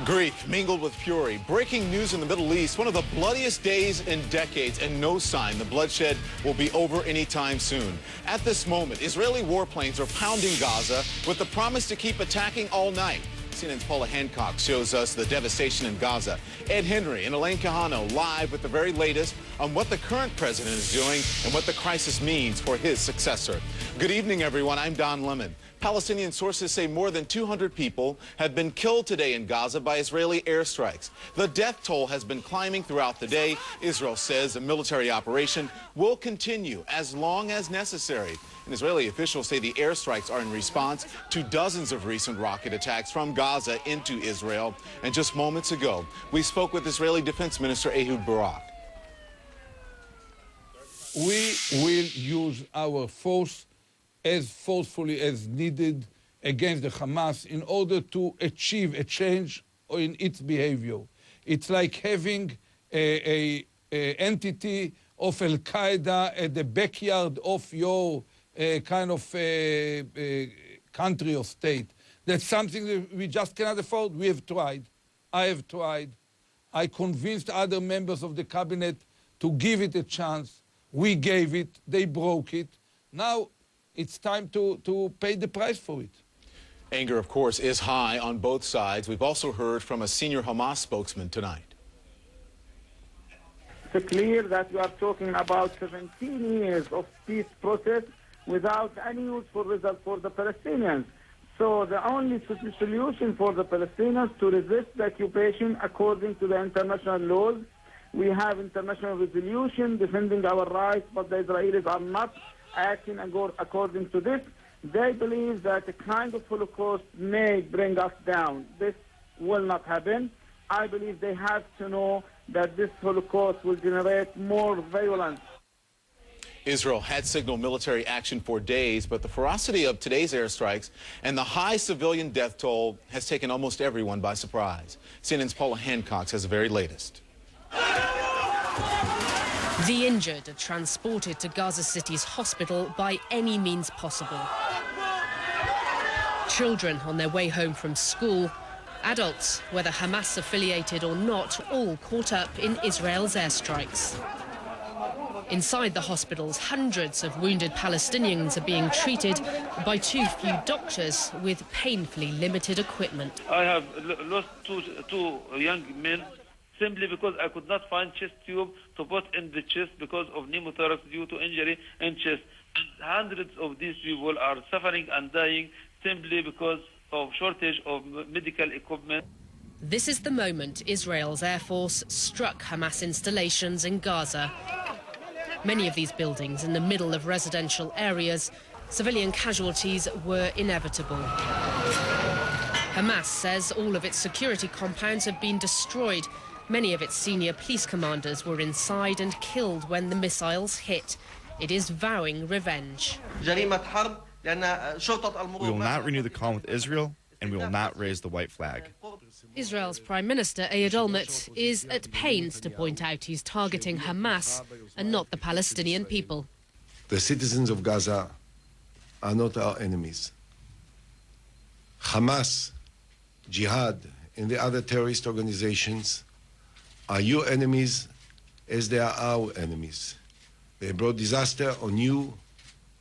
Grief mingled with fury. Breaking news in the Middle East, one of the bloodiest days in decades, and no sign the bloodshed will be over anytime soon. At this moment, Israeli warplanes are pounding Gaza with the promise to keep attacking all night. CNN's Paula Hancock shows us the devastation in Gaza. Ed Henry and Elaine Quijano live with the very latest on what the current president is doing and what the crisis means for his successor. Good evening, everyone. I'm Don Lemon. Palestinian sources say more than 200 people have been killed today in Gaza by Israeli airstrikes. The death toll has been climbing throughout the day. Israel says the military operation will continue as long as necessary. And Israeli officials say the airstrikes are in response to dozens of recent rocket attacks from Gaza into Israel. And just moments ago, we spoke with Israeli Defense Minister Ehud Barak. We will use our force as forcefully as needed against the Hamas in order to achieve a change in its behavior. It's like having a entity of Al-Qaeda at the backyard of your country or state. That's something that we just cannot afford. We have tried. I have tried. I convinced other members of the cabinet to give it a chance. We gave it. They broke it. Now it's time to pay the price for it. Anger, of course, is high on both sides. We've also heard from a senior Hamas spokesman tonight. It's clear that we are talking about 17 years of peace process without any useful result for the Palestinians. So the only solution for the Palestinians to resist the occupation according to the international laws. We have international resolution defending our rights, but the Israelis are not acting according to this. They believe that a kind of Holocaust may bring us down. This will not happen. I believe they have to know that this Holocaust will generate more violence. Israel had signaled military action for days, but the ferocity of today's airstrikes and the high civilian death toll has taken almost everyone by surprise. CNN's Paula Hancock has the very latest. The injured are transported to Gaza City's hospital by any means possible. Children on their way home from school, adults, whether Hamas affiliated or not, all caught up in Israel's airstrikes. Inside the hospitals, hundreds of wounded Palestinians are being treated by too few doctors with painfully limited equipment. I have lost two young men simply because I could not find chest tube to put in the chest because of pneumothorax due to injury in chest. And hundreds of these people are suffering and dying simply because of shortage of medical equipment. This is the moment Israel's Air Force struck Hamas installations in Gaza. Many of these buildings in the middle of residential areas, civilian casualties were inevitable. Hamas says all of its security compounds have been destroyed. Many of its senior police commanders were inside and killed when the missiles hit. It is vowing revenge. We will not renew the calm with Israel, and we will not raise the white flag. Israel's Prime Minister Ehud Olmert is at pains to point out he's targeting Hamas and not the Palestinian people. The citizens of Gaza are not our enemies. Hamas, Jihad, and the other terrorist organizations are your enemies as they are our enemies. They brought disaster on you,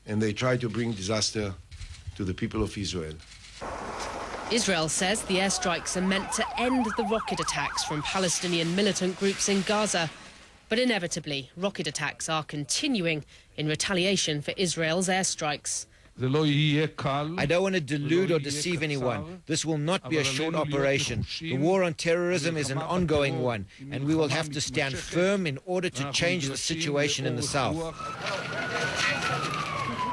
and they try to bring disaster to the people of Israel. Israel says the airstrikes are meant to end the rocket attacks from Palestinian militant groups in Gaza. But inevitably, rocket attacks are continuing in retaliation for Israel's airstrikes. I don't want to delude or deceive anyone. This will not be a short operation. The war on terrorism is an ongoing one, and we will have to stand firm in order to change the situation in the south.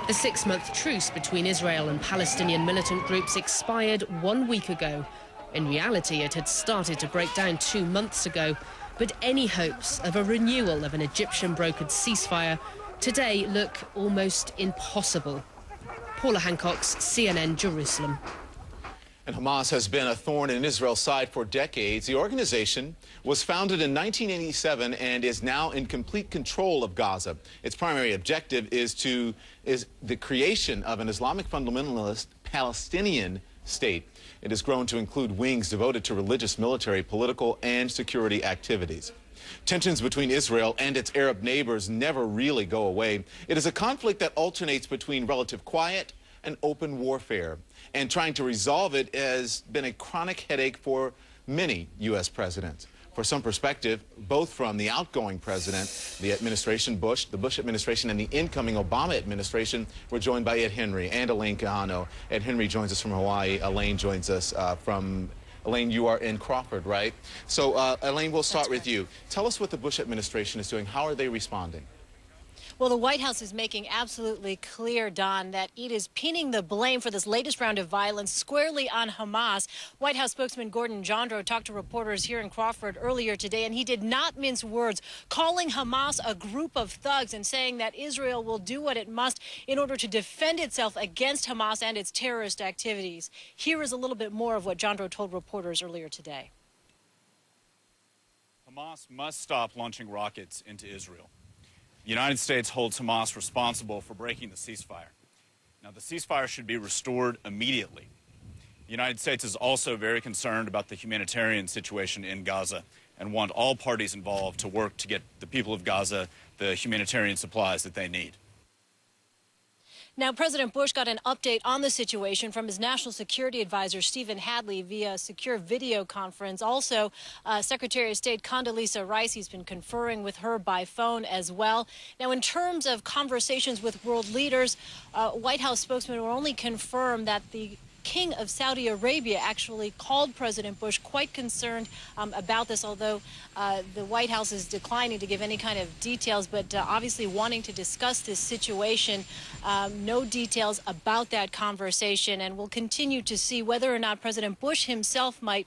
The 6-month truce between Israel and Palestinian militant groups expired 1 week ago. In reality, it had started to break down 2 months ago. But any hopes of a renewal of an Egyptian brokered ceasefire today look almost impossible. Paula Hancock's CNN Jerusalem. And Hamas has been a thorn in Israel's side for decades. The organization was founded in 1987 and is now in complete control of Gaza. Its primary objective is the creation of an Islamic fundamentalist Palestinian state. It has grown to include wings devoted to religious, military, political, and security activities. Tensions between Israel and its Arab neighbors never really go away. It is a conflict that alternates between relative quiet and open warfare. And trying to resolve it has been a chronic headache for many U.S. presidents. For some perspective, both from the outgoing president, the administration Bush, the Bush administration, and the incoming Obama administration, we're joined by Ed Henry and Elaine Quijano. Ed Henry joins us from Hawaii. Elaine joins us Elaine, you are in Crawford, right? So, Elaine, we'll start with you. Tell us what the Bush administration is doing. How are they responding? Well, the White House is making absolutely clear, Don, that it is pinning the blame for this latest round of violence squarely on Hamas. White House spokesman Gordon Jandreau talked to reporters here in Crawford earlier today, and he did not mince words, calling Hamas a group of thugs and saying that Israel will do what it must in order to defend itself against Hamas and its terrorist activities. Here is a little bit more of what Jandreau told reporters earlier today. Hamas must stop launching rockets into Israel. The United States holds Hamas responsible for breaking the ceasefire. Now, the ceasefire should be restored immediately. The United States is also very concerned about the humanitarian situation in Gaza and want all parties involved to work to get the people of Gaza the humanitarian supplies that they need. Now, President Bush got an update on the situation from his national security advisor, Stephen Hadley, via secure video conference. Also, Secretary of State Condoleezza Rice, he's been conferring with her by phone as well. Now, in terms of conversations with world leaders, White House spokesman will only confirm that the King of Saudi Arabia actually called President Bush quite concerned about this, although the White House is declining to give any kind of details, but obviously wanting to discuss this situation. No details about that conversation, and we'll continue to see whether or not President Bush himself might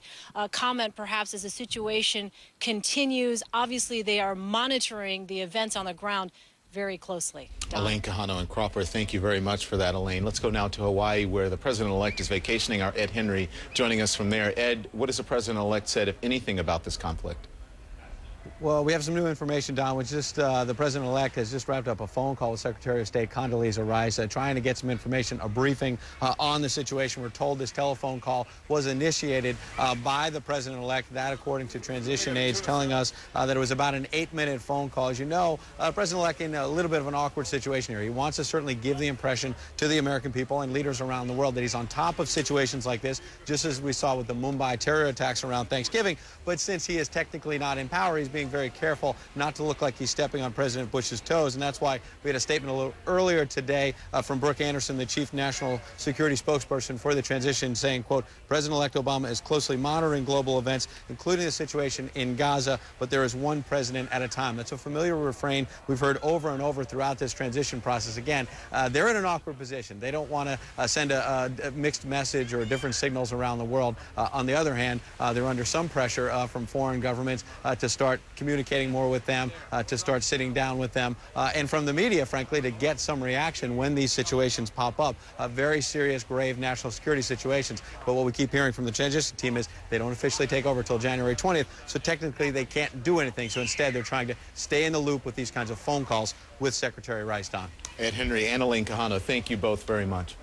comment perhaps as the situation continues. Obviously, they are monitoring the events on the ground very closely. Don. Elaine Quijano and Crawford, thank you very much for that, Elaine. Let's go now to Hawaii, where the president-elect is vacationing. Our Ed Henry joining us from there. Ed, what has the president-elect said, if anything, about this conflict? Well, we have some new information, Don, which just the president-elect has just wrapped up a phone call with Secretary of State Condoleezza Rice, trying to get some information, a briefing on the situation. We're told this telephone call was initiated by the president-elect, that according to transition aides telling us that it was about an 8-minute phone call. As you know, President-elect in a little bit of an awkward situation here. He wants to certainly give the impression to the American people and leaders around the world that he's on top of situations like this, just as we saw with the Mumbai terror attacks around Thanksgiving. But since he is technically not in power, he's being very careful not to look like he's stepping on President Bush's toes, and that's why we had a statement a little earlier today from Brooke Anderson, the chief national security spokesperson for the transition, saying, quote, President-elect Obama is closely monitoring global events, including the situation in Gaza, but there is one president at a time. That's a familiar refrain we've heard over and over throughout this transition process. Again, they're in an awkward position. They don't want to send a mixed message or different signals around the world. On the other hand, they're under some pressure from foreign governments to start communicating more with them, to start sitting down with them, and from the media, frankly, to get some reaction when these situations pop up. Very serious, grave national security situations. But what we keep hearing from the transition team is they don't officially take over until January 20th, so technically they can't do anything. So instead, they're trying to stay in the loop with these kinds of phone calls with Secretary Rice. Don. Ed Henry and Elaine Quijano, thank you both very much.